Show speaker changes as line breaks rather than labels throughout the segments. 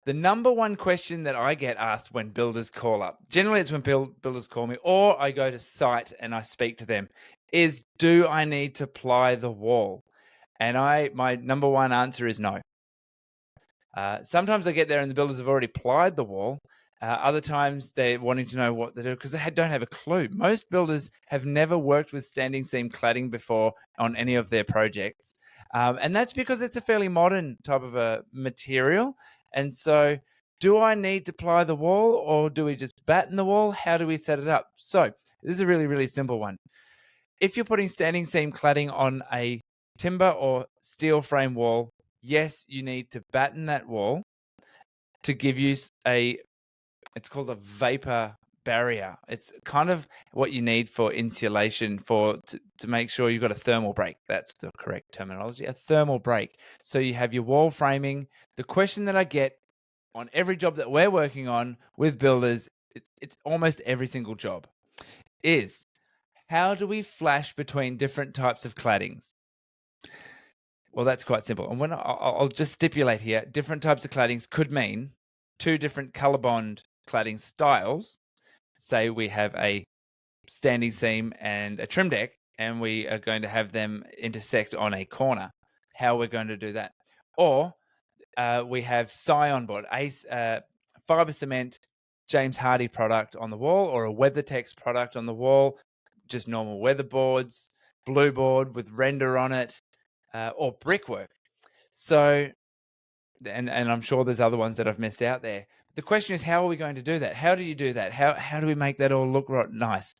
The number one question that I get asked when builders call up, generally it's when builders call me, or I go to site and I speak to them, is do I need to ply the wall? And my number one answer is no. Sometimes I get there and the builders have already plied the wall. Other times they're wanting to know what they do because they don't have a clue. Most builders have never worked with standing seam cladding before on any of their projects. And that's because it's a fairly modern type of a material. And so do I need to ply the wall or do we just batten the wall? How do we set it up? So this is a really, really simple one. If you're putting standing seam cladding on a timber or steel frame wall, yes, you need to batten that wall to give you it's called a vapor barrier. It's kind of what you need for insulation to make sure you've got a thermal break. That's the correct terminology, a thermal break. So you have your wall framing. The question that I get on every job that we're working on with builders, it's almost every single job, is how do we flash between different types of claddings? Well, that's quite simple. And when I'll just stipulate here, different types of claddings could mean two different color bond cladding styles. Say we have a standing seam and a trim deck, and we are going to have them intersect on a corner. How we're going to do that? Or we have Scion board, fiber cement, James Hardie product on the wall, or a WeatherTex product on the wall, just normal weather boards, blue board with render on it, or brickwork. So, and I'm sure there's other ones that I've missed out there. The question is, how are we going to do that? How do you do that? How do we make that all look nice?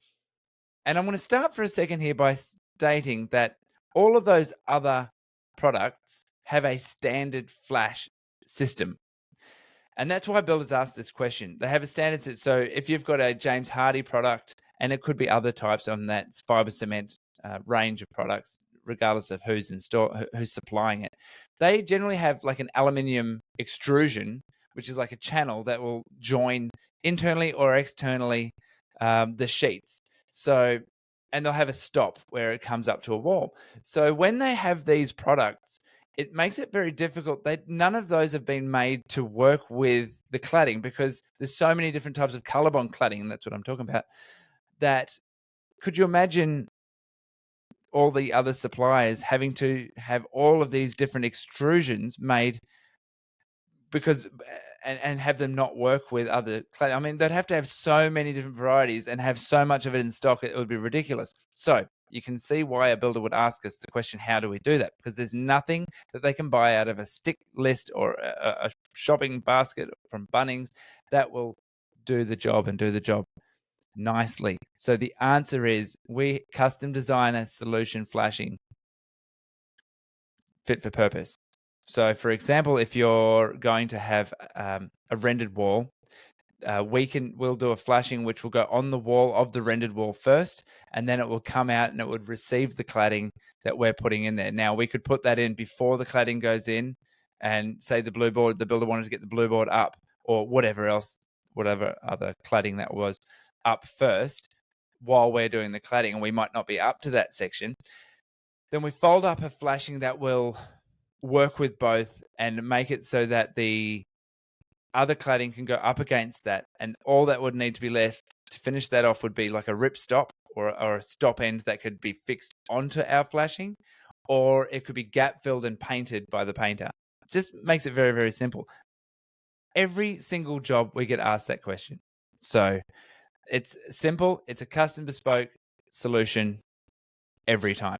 And I'm going to start for a second here by stating that all of those other products have a standard flash system. And that's why builders ask this question. They have a standard system. So if you've got a James Hardie product, and it could be other types on that fiber cement range of products, regardless of who's supplying it, they generally have like an aluminium extrusion, which is like a channel that will join internally or externally the sheets. So, and they'll have a stop where it comes up to a wall. So when they have these products, it makes it very difficult. None of those have been made to work with the cladding because there's so many different types of color bond cladding, and that's what I'm talking about. That could you imagine all the other suppliers having to have all of these different extrusions made because and have them not work with other cladding? I mean, they'd have to have so many different varieties and have so much of it in stock, it would be ridiculous. So you can see why a builder would ask us the question, how do we do that? Because there's nothing that they can buy out of a stick list or a shopping basket from Bunnings that will do the job and do the job nicely. So the answer is we custom design a solution flashing fit for purpose. So for example, if you're going to have a rendered wall, we'll do a flashing which will go on the wall of the rendered wall first, and then it will come out and it would receive the cladding that we're putting in there. Now we could put that in before the cladding goes in, and say the builder wanted to get the blue board up or whatever other cladding that was up first while we're doing the cladding, and we might not be up to that section. Then we fold up a flashing that will work with both and make it so that the other cladding can go up against that, and all that would need to be left to finish that off would be like a rip stop or a stop end that could be fixed onto our flashing, or it could be gap filled and painted by the painter. Just makes it very, very simple. Every single job we get asked that question. So it's simple. It's a custom bespoke solution every time.